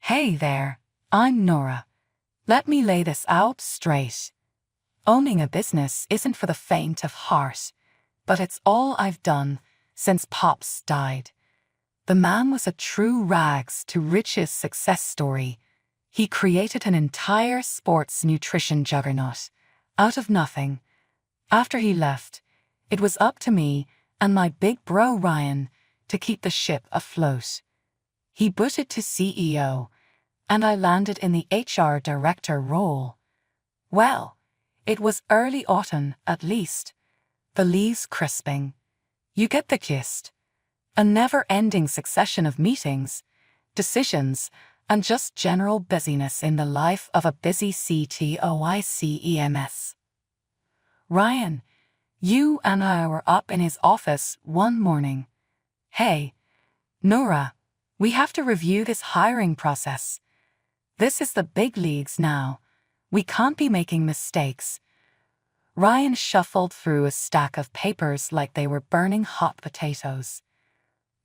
Hey there, I'm Nora. Let me lay this out straight. Owning a business isn't for the faint of heart, but it's all I've done since Pops died. The man was a true rags to riches success story. He created an entire sports nutrition juggernaut out of nothing. After he left, it was up to me and my big bro Ryan to keep the ship afloat. He booted to CEO, and I landed in the HR director role. Well, it was early autumn at least. The leaves crisping. You get the gist. A never-ending succession of meetings, decisions, and just general busyness in the life of a busy CTOICEMS. Ryan, you and I were up in his office one morning. Hey, Nora, we have to review this hiring process. This is the big leagues now. We can't be making mistakes. Ryan shuffled through a stack of papers like they were burning hot potatoes.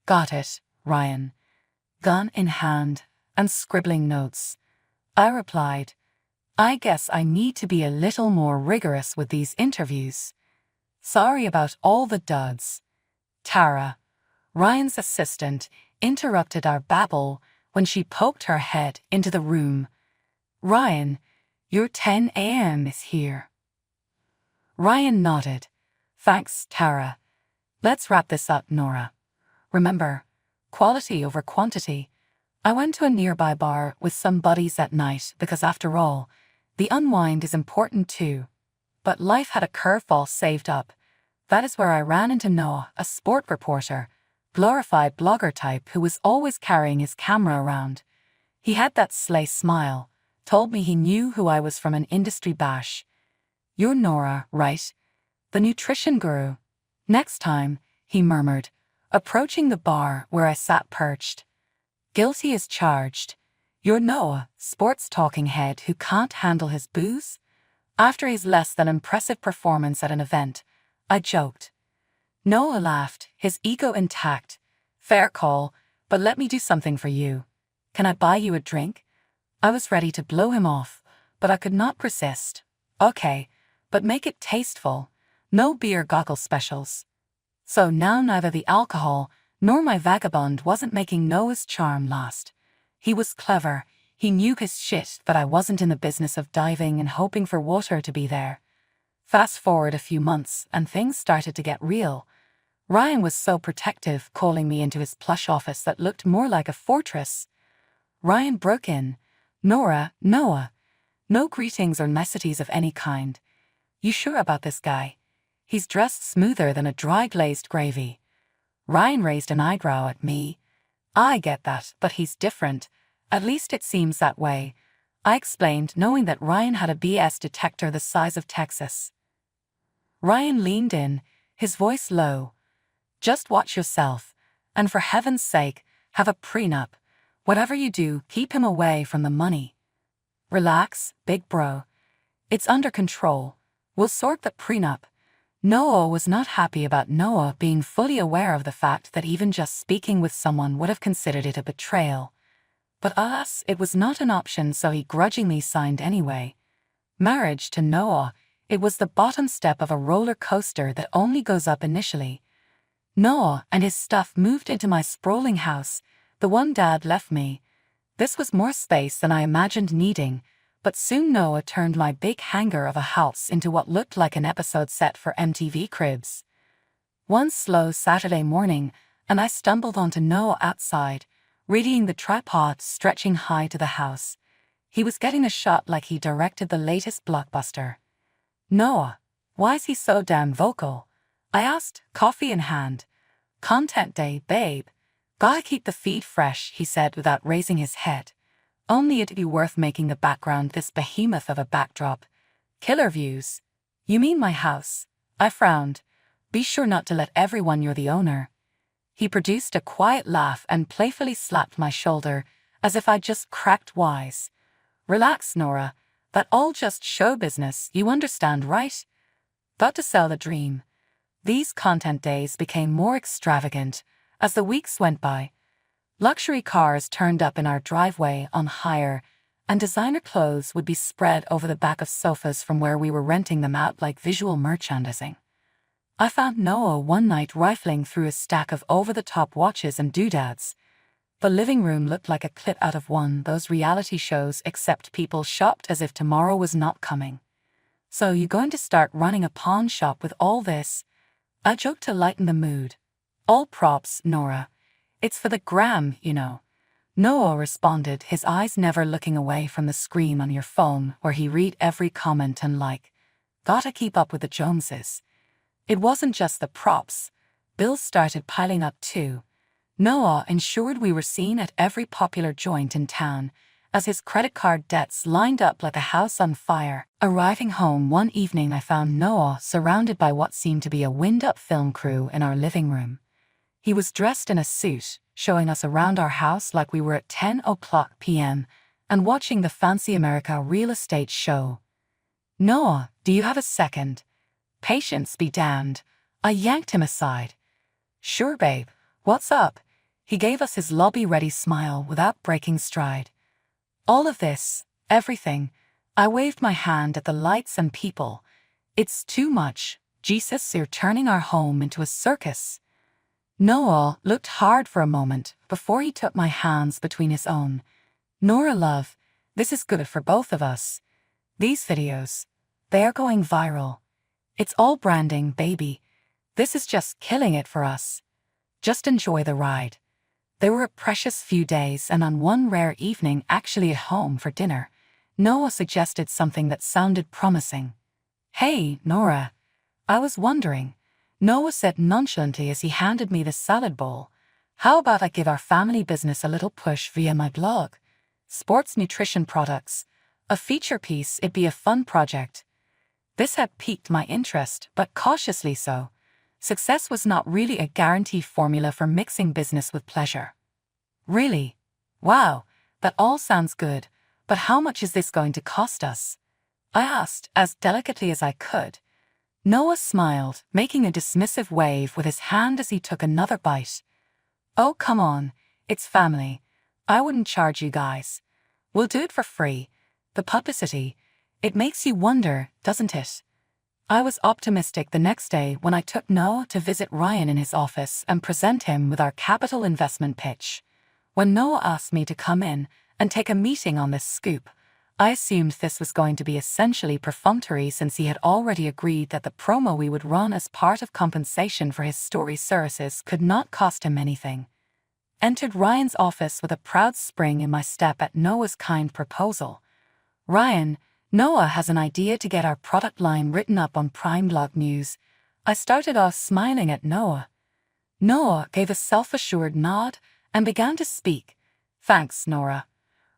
Got it, Ryan. Gun in hand and scribbling notes. I replied, I guess I need to be a little more rigorous with these interviews. Sorry about all the duds. Tara, Ryan's assistant, interrupted our babble when she poked her head into the room. Ryan, your 10 a.m. is here. Ryan nodded. Thanks, Tara. Let's wrap this up, Nora. Remember, quality over quantity. I went to a nearby bar with some buddies at night because after all, the unwind is important too. But life had a curveball saved up. That is where I ran into Noah, a sport reporter, glorified blogger type who was always carrying his camera around. He had that slay smile, told me he knew who I was from an industry bash. You're Nora, right? The nutrition guru. Next time, he murmured, approaching the bar where I sat perched. Guilty as charged. You're Noah, sports talking head who can't handle his booze? After his less than impressive performance at an event, I joked. Noah laughed, his ego intact. Fair call, but let me do something for you. Can I buy you a drink? I was ready to blow him off, but I could not persist. Okay, but make it tasteful. No beer goggle specials. So now neither the alcohol nor my vagabond wasn't making Noah's charm last. He was clever. He knew his shit that I wasn't in the business of diving and hoping for water to be there. Fast forward a few months and things started to get real. Ryan was so protective, calling me into his plush office that looked more like a fortress. Ryan broke in. Nora, Noah. No greetings or niceties of any kind. You sure about this guy? He's dressed smoother than a dry-glazed gravy. Ryan raised an eyebrow at me. I get that, but he's different. At least it seems that way. I explained, knowing that Ryan had a BS detector the size of Texas. Ryan leaned in, his voice low. Just watch yourself, and for heaven's sake, have a prenup. Whatever you do, keep him away from the money. Relax, big bro. It's under control. We'll sort the prenup. Noah was not happy about Noah being fully aware of the fact that even just speaking with someone would have considered it a betrayal. But alas, it was not an option, so he grudgingly signed anyway. Marriage to Noah, it was the bottom step of a roller coaster that only goes up initially. Noah and his stuff moved into my sprawling house, the one Dad left me. This was more space than I imagined needing, but soon Noah turned my big hangar of a house into what looked like an episode set for MTV Cribs. One slow Saturday morning, and I stumbled onto Noah outside, readying the tripod stretching high to the house. He was getting a shot like he directed the latest blockbuster. Noah, why is he so damn vocal? I asked, coffee in hand. Content day, babe. Gotta keep the feed fresh, he said without raising his head. Only it'd be worth making the background this behemoth of a backdrop. Killer views. You mean my house? I frowned. Be sure not to let everyone you're the owner. He produced a quiet laugh and playfully slapped my shoulder, as if I'd just cracked wise. Relax, Nora. That all just show business, you understand, right? Got to sell the dream. These content days became more extravagant as the weeks went by. Luxury cars turned up in our driveway on hire, and designer clothes would be spread over the back of sofas from where we were renting them out like visual merchandising. I found Noah one night rifling through a stack of over-the-top watches and doodads. The living room looked like a clip out of one of those reality shows, except people shopped as if tomorrow was not coming. "So you going to start running a pawn shop with all this?" I joked to lighten the mood. "All props, Nora. It's for the gram, you know." Noah responded, his eyes never looking away from the screen on your phone where he read every comment and like, "Gotta keep up with the Joneses." It wasn't just the props. Bills started piling up too. Noah ensured we were seen at every popular joint in town, as his credit card debts lined up like a house on fire. Arriving home one evening, I found Noah surrounded by what seemed to be a wind-up film crew in our living room. He was dressed in a suit, showing us around our house like we were at 10 p.m. and watching the Fancy America real estate show. "Noah, do you have a second?" Patience be damned. I yanked him aside. "Sure, babe. What's up?" He gave us his lobby-ready smile without breaking stride. "All of this, everything." I waved my hand at the lights and people. "It's too much. Jesus, you're turning our home into a circus." Noah looked hard for a moment before he took my hands between his own. "Nora, love, this is good for both of us. These videos, they are going viral. It's all branding, baby. This is just killing it for us. Just enjoy the ride." They were a precious few days, and on one rare evening actually at home for dinner, Noah suggested something that sounded promising. "Hey, Nora, I was wondering," Noah said nonchalantly as he handed me the salad bowl, "how about I give our family business a little push via my blog? Sports nutrition products. A feature piece, it'd be a fun project." This had piqued my interest, but cautiously so. Success was not really a guaranteed formula for mixing business with pleasure. "Really? Wow, that all sounds good, but how much is this going to cost us?" I asked, as delicately as I could. Noah smiled, making a dismissive wave with his hand as he took another bite. "Oh, come on, it's family. I wouldn't charge you guys. We'll do it for free. The publicity, it makes you wonder, doesn't it?" I was optimistic the next day when I took Noah to visit Ryan in his office and present him with our capital investment pitch. When Noah asked me to come in and take a meeting on this scoop, I assumed this was going to be essentially perfunctory, since he had already agreed that the promo we would run as part of compensation for his story services could not cost him anything. Entered Ryan's office with a proud spring in my step at Noah's kind proposal. "Ryan, Noah has an idea to get our product line written up on Prime Blog News." I started off smiling at Noah. Noah gave a self-assured nod and began to speak. "Thanks, Nora.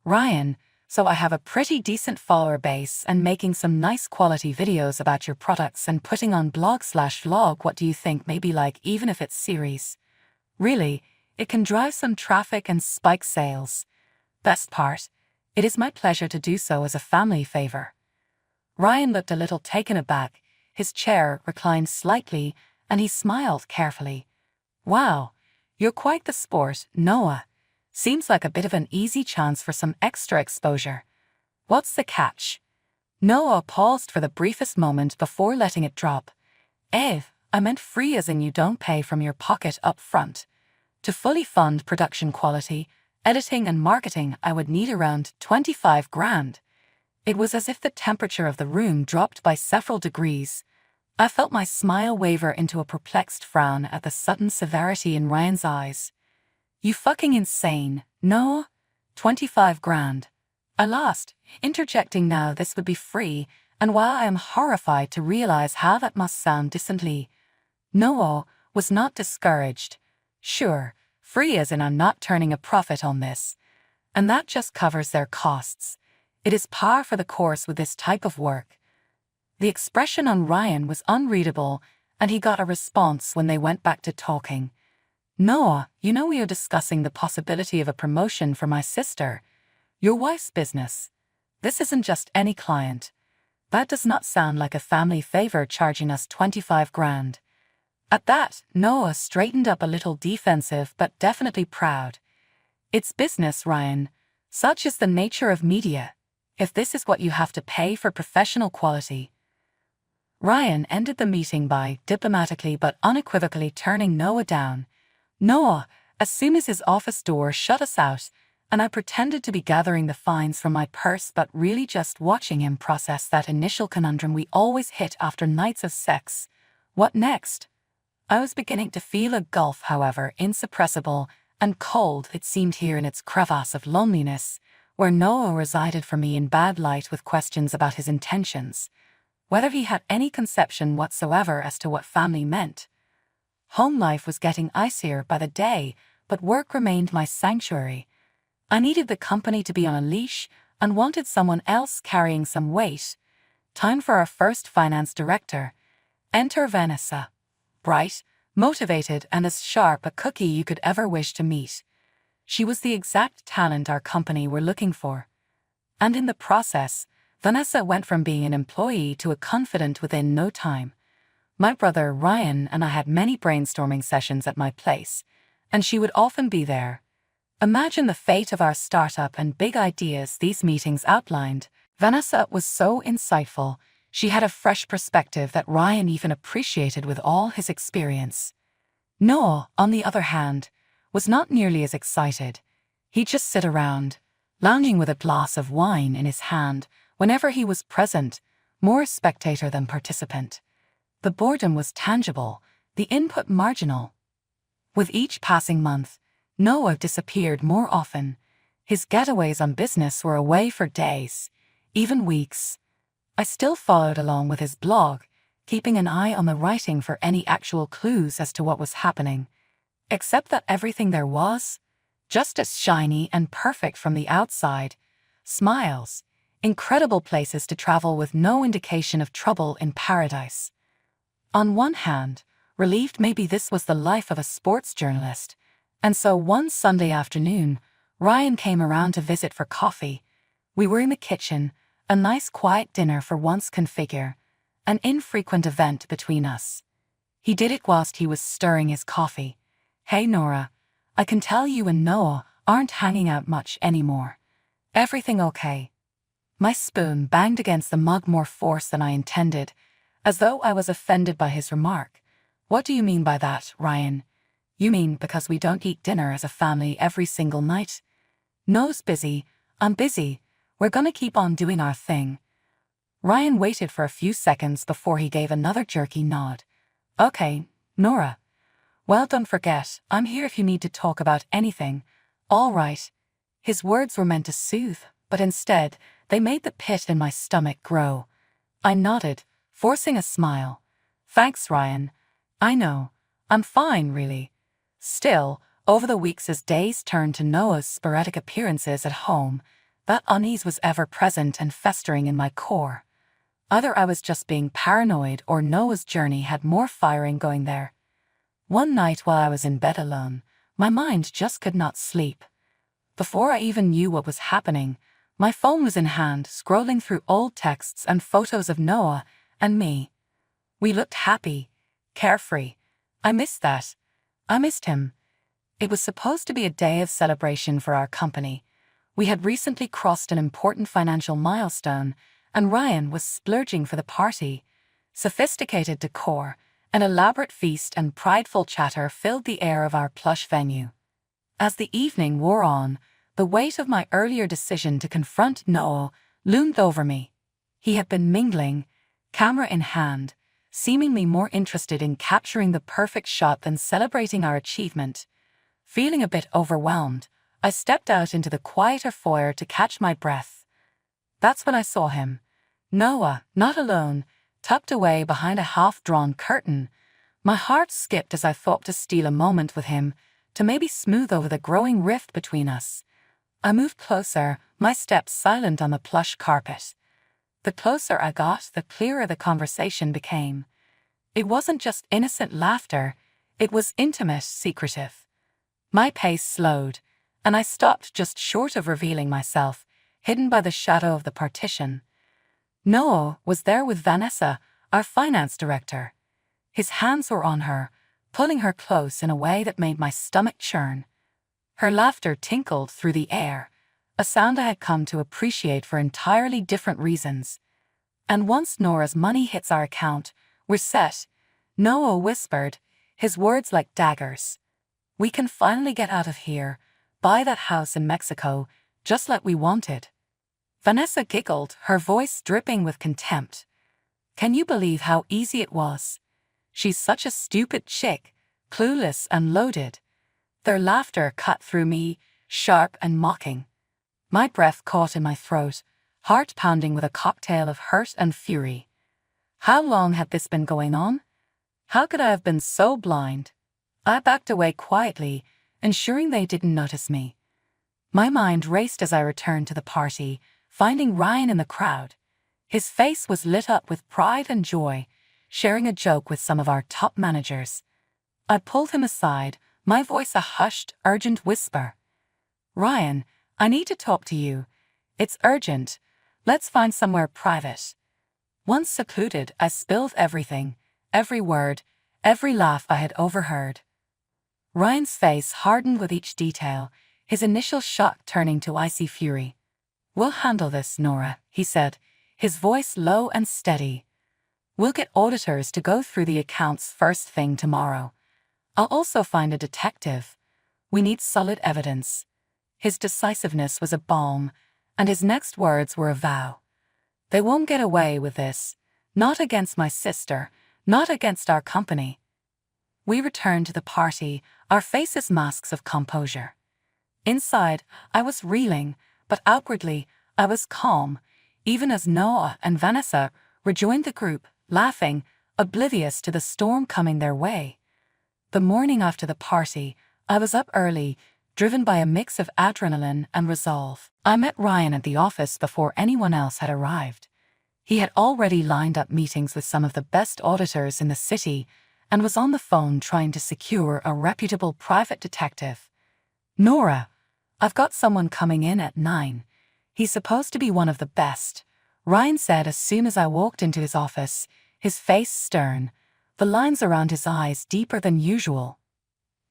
Ryan, so I have a pretty decent follower base and making some nice quality videos about your products and putting on blog/vlog. What do you think? Maybe like, even if it's series. Really, it can drive some traffic and spike sales. Best part, it is my pleasure to do so as a family favor." Ryan looked a little taken aback. His chair reclined slightly, and he smiled carefully. "Wow, you're quite the sport, Noah. Seems like a bit of an easy chance for some extra exposure. What's the catch?" Noah paused for the briefest moment before letting it drop. I meant free as in you don't pay from your pocket up front. To fully fund production quality, editing and marketing, I would need around 25 grand. It was as if the temperature of the room dropped by several degrees. I felt my smile waver into a perplexed frown at the sudden severity in Ryan's eyes. "You fucking insane, no? 25 grand. I laughed, interjecting now this would be free, and while I am horrified to realize how that must sound distantly, Noah was not discouraged. "Sure, free as in I'm not turning a profit on this. And that just covers their costs. It is par for the course with this type of work." The expression on Ryan was unreadable, and he got a response when they went back to talking. "Noah, you know we are discussing the possibility of a promotion for my sister, your wife's business. This isn't just any client. That does not sound like a family favor charging us 25 grand. At that, Noah straightened up a little defensive but definitely proud. It's business, Ryan. Such is the nature of media. If this is what you have to pay for professional quality. Ryan ended the meeting by diplomatically but unequivocally turning Noah down. Noah, as soon as his office door shut us out, and I pretended to be gathering the fines from my purse but really just watching him process that initial conundrum we always hit after nights of sex. What next? I was beginning to feel a gulf, however, insuppressible and cold it seemed here in its crevasse of loneliness, where Noah resided for me in bad light with questions about his intentions, whether he had any conception whatsoever as to what family meant. Home life was getting icier by the day, but work remained my sanctuary. I needed the company to be on a leash and wanted someone else carrying some weight. Time for our first finance director. Enter Vanessa. Bright, motivated, and as sharp a cookie you could ever wish to meet. She was the exact talent our company were looking for. And in the process, Vanessa went from being an employee to a confidant within no time. My brother Ryan and I had many brainstorming sessions at my place, and she would often be there. Imagine the fate of our startup and big ideas these meetings outlined. Vanessa was so insightful. She had a fresh perspective that Ryan even appreciated with all his experience. Noah, on the other hand, was not nearly as excited. He'd just sit around, lounging with a glass of wine in his hand whenever he was present, more a spectator than participant. The boredom was tangible, the input marginal. With each passing month, Noah disappeared more often. His getaways on business were away for days, even weeks. I still followed along with his blog, keeping an eye on the writing for any actual clues as to what was happening, except that everything there was, just as shiny and perfect from the outside, smiles, incredible places to travel with no indication of trouble in paradise. On one hand, relieved maybe this was the life of a sports journalist, and so one Sunday afternoon, Ryan came around to visit for coffee. We were in the kitchen, a nice quiet dinner for once configure, an infrequent event between us. He did it whilst he was stirring his coffee. Hey Nora, I can tell you and Noah aren't hanging out much anymore. Everything okay? My spoon banged against the mug more force than I intended, as though I was offended by his remark. What do you mean by that, Ryan? You mean because we don't eat dinner as a family every single night? No's busy, I'm busy, we're gonna keep on doing our thing. Ryan waited for a few seconds before he gave another jerky nod. Okay, Nora. Well, don't forget, I'm here if you need to talk about anything. All right. His words were meant to soothe, but instead, they made the pit in my stomach grow. I nodded, forcing a smile. Thanks, Ryan. I know. I'm fine, really. Still, over the weeks as days turned to Noah's sporadic appearances at home, that unease was ever present and festering in my core. Either I was just being paranoid or Noah's journey had more firing going there. One night while I was in bed alone, my mind just could not sleep. Before I even knew what was happening, my phone was in hand, scrolling through old texts and photos of Noah and me. We looked happy, carefree. I missed that. I missed him. It was supposed to be a day of celebration for our company. We had recently crossed an important financial milestone, and Ryan was splurging for the party. Sophisticated decor, an elaborate feast, and prideful chatter filled the air of our plush venue. As the evening wore on, the weight of my earlier decision to confront Noah loomed over me. He had been mingling, camera in hand, seemingly more interested in capturing the perfect shot than celebrating our achievement. Feeling a bit overwhelmed, I stepped out into the quieter foyer to catch my breath. That's when I saw him. Noah, not alone, tucked away behind a half-drawn curtain. My heart skipped as I thought to steal a moment with him, to maybe smooth over the growing rift between us. I moved closer, my steps silent on the plush carpet. The closer I got, the clearer the conversation became. It wasn't just innocent laughter, it was intimate, secretive. My pace slowed, and I stopped just short of revealing myself, hidden by the shadow of the partition. Noah was there with Vanessa, our finance director. His hands were on her, pulling her close in a way that made my stomach churn. Her laughter tinkled through the air, a sound I had come to appreciate for entirely different reasons. And once Nora's money hits our account, we're set, Noah whispered, his words like daggers. We can finally get out of here, buy that house in Mexico, just like we wanted. Vanessa giggled, her voice dripping with contempt. Can you believe how easy it was? She's such a stupid chick, clueless and loaded. Their laughter cut through me, sharp and mocking. My breath caught in my throat, heart pounding with a cocktail of hurt and fury. How long had this been going on? How could I have been so blind? I backed away quietly, ensuring they didn't notice me. My mind raced as I returned to the party, finding Ryan in the crowd. His face was lit up with pride and joy, sharing a joke with some of our top managers. I pulled him aside, my voice a hushed, urgent whisper. Ryan, I need to talk to you. It's urgent. Let's find somewhere private. Once secluded, I spilled everything, every word, every laugh I had overheard. Ryan's face hardened with each detail, his initial shock turning to icy fury. We'll handle this, Nora, he said, his voice low and steady. We'll get auditors to go through the accounts first thing tomorrow. I'll also find a detective. We need solid evidence. His decisiveness was a balm, and his next words were a vow. They won't get away with this. Not against my sister, not against our company. We returned to the party, our faces masks of composure. Inside, I was reeling, but outwardly, I was calm, even as Noah and Vanessa rejoined the group, laughing, oblivious to the storm coming their way. The morning after the party, I was up early, driven by a mix of adrenaline and resolve. I met Ryan at the office before anyone else had arrived. He had already lined up meetings with some of the best auditors in the city and was on the phone trying to secure a reputable private detective. Nora, I've got someone coming in at 9. He's supposed to be one of the best, Ryan said as soon as I walked into his office, his face stern, the lines around his eyes deeper than usual.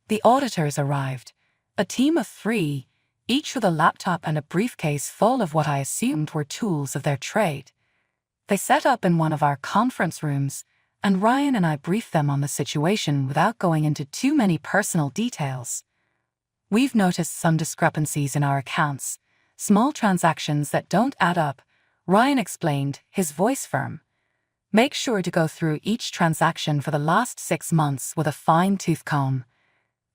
The auditors arrived, a team of 3, each with a laptop and a briefcase full of what I assumed were tools of their trade. They set up in one of our conference rooms, and Ryan and I briefed them on the situation without going into too many personal details. We've noticed some discrepancies in our accounts, small transactions that don't add up, Ryan explained, his voice firm. Make sure to go through each transaction for the last 6 months with a fine-tooth comb.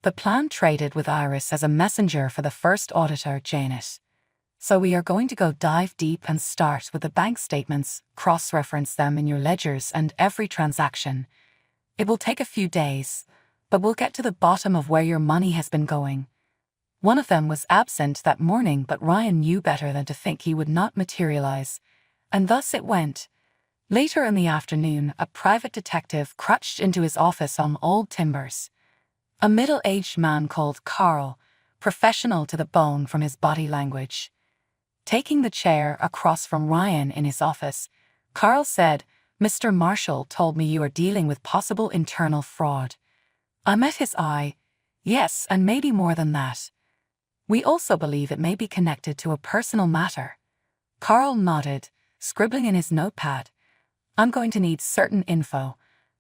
The plan traded with Iris as a messenger for the first auditor, Janet. So we are going to go dive deep and start with the bank statements, cross-reference them in your ledgers and every transaction. It will take a few days, but we'll get to the bottom of where your money has been going. One of them was absent that morning, but Ryan knew better than to think he would not materialize, and thus it went. Later in the afternoon, a private detective crouched into his office on Old Timbers. A middle-aged man called Carl, professional to the bone from his body language. Taking the chair across from Ryan in his office, Carl said, Mr. Marshall told me you are dealing with possible internal fraud. I met his eye. Yes, and maybe more than that. We also believe it may be connected to a personal matter. Carl nodded, scribbling in his notepad. I'm going to need certain info,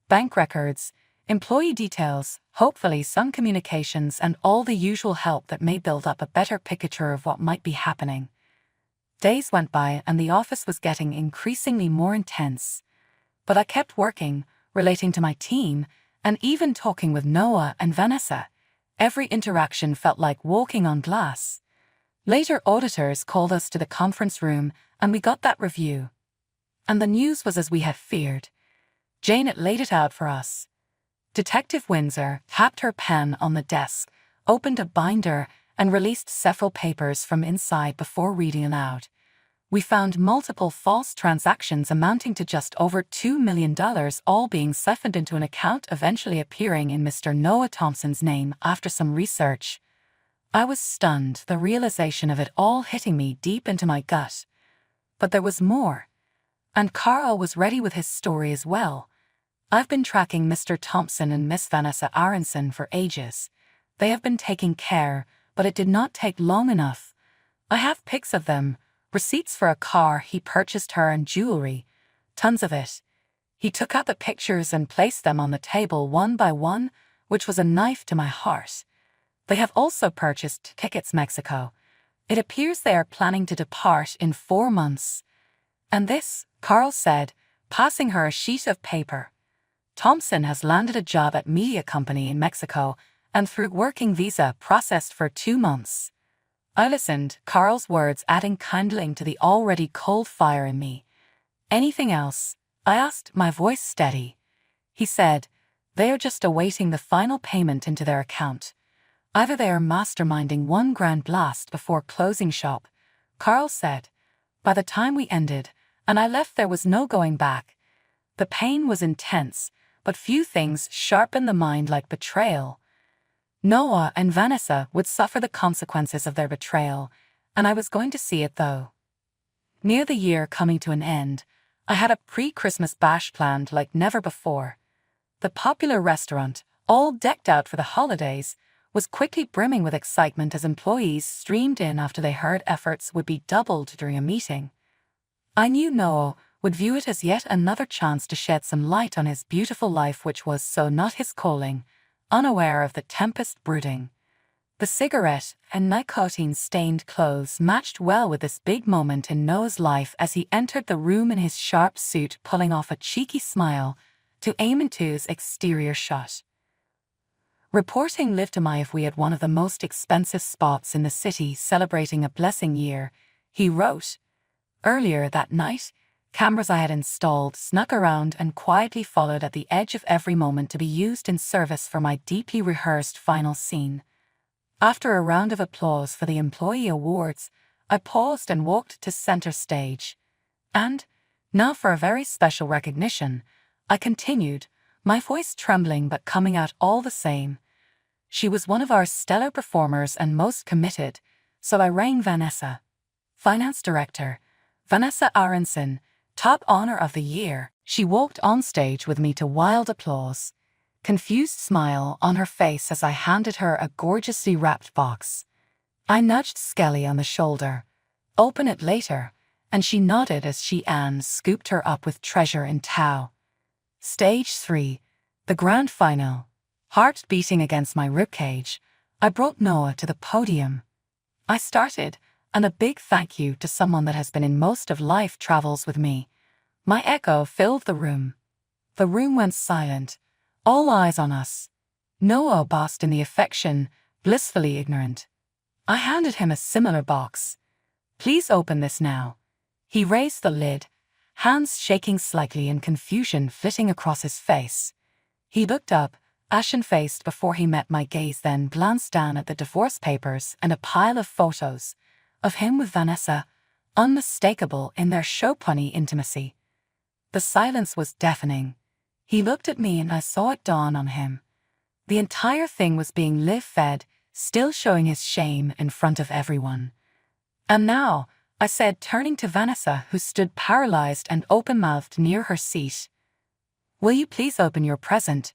bank records, employee details, hopefully some communications and all the usual help that may build up a better picture of what might be happening. Days went by and the office was getting increasingly more intense. But I kept working, relating to my team, and even talking with Noah and Vanessa. Every interaction felt like walking on glass. Later auditors called us to the conference room and we got that review. And the news was as we had feared. Janet laid it out for us. Detective Windsor tapped her pen on the desk, opened a binder, and released several papers from inside before reading aloud. We found multiple false transactions amounting to just over $2 million, all being siphoned into an account eventually appearing in Mr. Noah Thompson's name after some research. I was stunned, the realization of it all hitting me deep into my gut. But there was more. And Carl was ready with his story as well. I've been tracking Mr. Thompson and Miss Vanessa Aronson for ages. They have been taking care, but it did not take long enough. I have pics of them, receipts for a car he purchased her and jewelry, tons of it. He took out the pictures and placed them on the table one by one, which was a knife to my heart. They have also purchased tickets Mexico. It appears they are planning to depart in 4 months. And this, Carl said, passing her a sheet of paper. Thompson has landed a job at media company in Mexico and through working visa processed for 2 months. I listened, Carl's words adding kindling to the already cold fire in me. Anything else? I asked, my voice steady. He said, they are just awaiting the final payment into their account. Either they are masterminding one grand blast before closing shop, Carl said. By the time we ended, and I left, there was no going back. The pain was intense, but few things sharpen the mind like betrayal. Noah and Vanessa would suffer the consequences of their betrayal, and I was going to see it though. Near the year coming to an end, I had a pre-Christmas bash planned like never before. The popular restaurant, all decked out for the holidays, was quickly brimming with excitement as employees streamed in after they heard efforts would be doubled during a meeting. I knew Noah would view it as yet another chance to shed some light on his beautiful life, which was so not his calling, unaware of the tempest brooding. The cigarette and nicotine-stained clothes matched well with this big moment in Noah's life as he entered the room in his sharp suit, pulling off a cheeky smile to aim into his exterior shot. Reporting lived to my if we had one of the most expensive spots in the city celebrating a blessing year, he wrote. Earlier that night, cameras I had installed snuck around and quietly followed at the edge of every moment to be used in service for my deeply rehearsed final scene. After a round of applause for the employee awards, I paused and walked to center stage. And, now for a very special recognition, I continued, my voice trembling but coming out all the same. She was one of our stellar performers and most committed, so I rang Vanessa. Finance Director, Vanessa Aronson, top honor of the year. She walked on stage with me to wild applause. Confused smile on her face as I handed her a gorgeously wrapped box. I nudged Skelly on the shoulder. Open it later, and she nodded as she scooped her up with treasure in Tao. Stage 3, the grand final. Heart beating against my ribcage, I brought Noah to the podium. I started, and a big thank you to someone that has been in most of life travels with me. My echo filled the room. The room went silent, all eyes on us. Noah basked in the affection, blissfully ignorant. I handed him a similar box. Please open this now. He raised the lid, hands shaking slightly and confusion flitting across his face. He looked up, ashen-faced before he met my gaze, then glanced down at the divorce papers and a pile of photos of him with Vanessa, unmistakable in their show-punny intimacy. The silence was deafening. He looked at me and I saw it dawn on him. The entire thing was being live-fed, still showing his shame in front of everyone. And now, I said, turning to Vanessa, who stood paralyzed and open-mouthed near her seat, will you please open your present?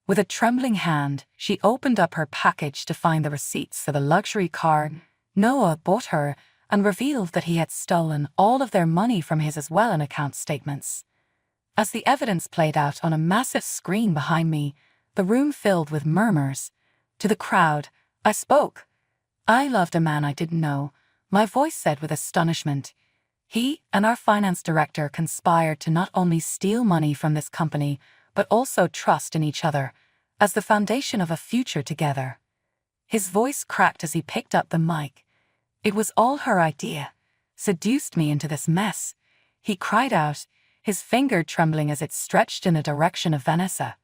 With a trembling hand, she opened up her package to find the receipts for the luxury car Noah bought her and revealed that he had stolen all of their money from his as well in account statements. As the evidence played out on a massive screen behind me, the room filled with murmurs. To the crowd, I spoke. I loved a man I didn't know, my voice said with astonishment. He and our finance director conspired to not only steal money from this company, but also trust in each other as the foundation of a future together. His voice cracked as he picked up the mic. It was all her idea. Seduced me into this mess. He cried out, his finger trembling as it stretched in the direction of Vanessa.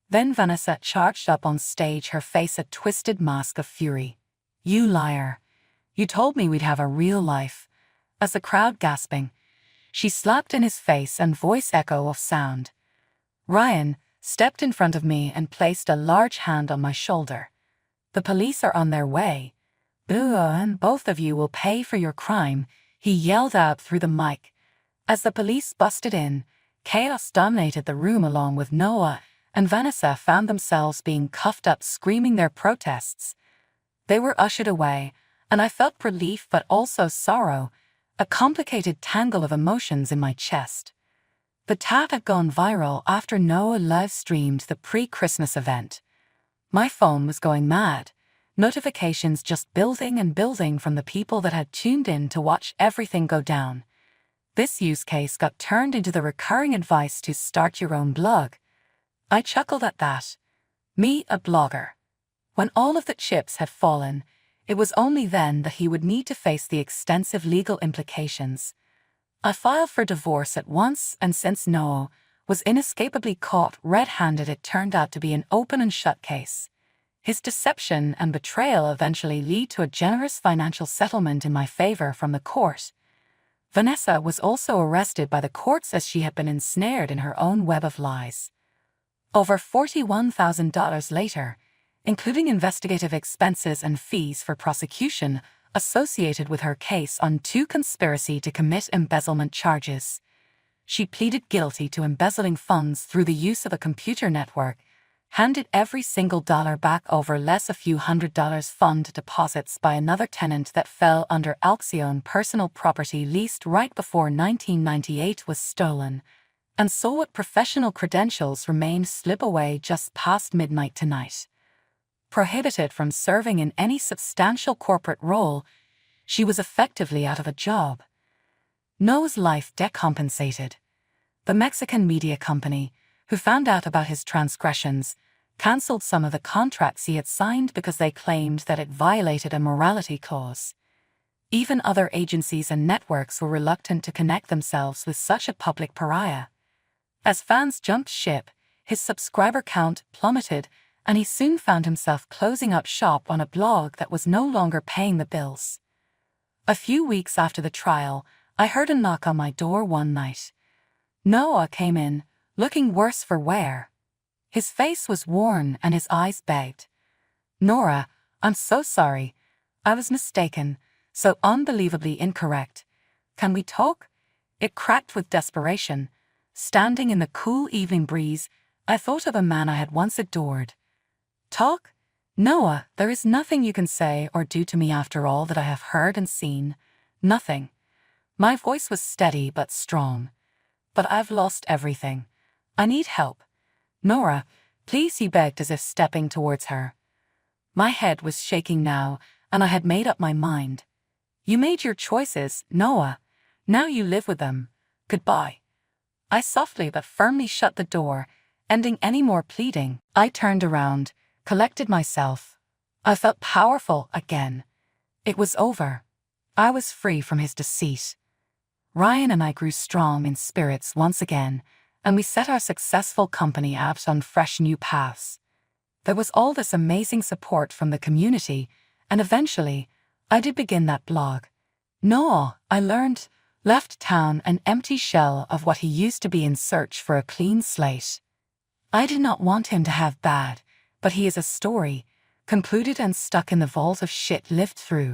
Then Vanessa charged up on stage, her face a twisted mask of fury. You liar. You told me we'd have a real life. As the crowd gasping, she slapped in his face and voice echo of sound. Ryan stepped in front of me and placed a large hand on my shoulder. The police are on their way. And both of you will pay for your crime, he yelled out through the mic. As the police busted in, chaos dominated the room along with Noah and Vanessa found themselves being cuffed up screaming their protests. They were ushered away, and I felt relief but also sorrow, a complicated tangle of emotions in my chest. The tat had gone viral after Noah live-streamed the pre-Christmas event. My phone was going mad, notifications just building and building from the people that had tuned in to watch everything go down. This use case got turned into the recurring advice to start your own blog. I chuckled at that. Me, a blogger. When all of the chips had fallen, it was only then that he would need to face the extensive legal implications. I filed for divorce at once, and since Noah was inescapably caught red-handed, it turned out to be an open and shut case. His deception and betrayal eventually lead to a generous financial settlement in my favor from the court. Vanessa was also arrested by the courts as she had been ensnared in her own web of lies. Over $41,000 later, including investigative expenses and fees for prosecution associated with her case on 2 conspiracy to commit embezzlement charges. She pleaded guilty to embezzling funds through the use of a computer network, handed every single dollar back over less a few $100 fund deposits by another tenant that fell under Alcyon personal property leased right before 1998 was stolen, and saw what professional credentials remained slip away just past midnight tonight. Prohibited from serving in any substantial corporate role, she was effectively out of a job. Noah's life decompensated. The Mexican media company, who found out about his transgressions, cancelled some of the contracts he had signed because they claimed that it violated a morality clause. Even other agencies and networks were reluctant to connect themselves with such a public pariah. As fans jumped ship, his subscriber count plummeted, and he soon found himself closing up shop on a blog that was no longer paying the bills. A few weeks after the trial, I heard a knock on my door one night. Noah came in, looking worse for wear. His face was worn and his eyes begged. "Nora, I'm so sorry. I was mistaken, so unbelievably incorrect. Can we talk?" It cracked with desperation. Standing in the cool evening breeze, I thought of a man I had once adored. "Talk? Noah, there is nothing you can say or do to me after all that I have heard and seen. Nothing." My voice was steady but strong. "But I've lost everything. I need help. Nora, please," he begged as if stepping towards her. My head was shaking now, and I had made up my mind. "You made your choices, Noah. Now you live with them. Goodbye." I softly but firmly shut the door, ending any more pleading. I turned around, collected myself. I felt powerful again. It was over. I was free from his deceit. Ryan and I grew strong in spirits once again, and we set our successful company out on fresh new paths. There was all this amazing support from the community, and eventually, I did begin that blog. Noah, I learned, left town an empty shell of what he used to be in search for a clean slate. I did not want him to have bad, but he is a story, concluded and stuck in the vault of shit lived through.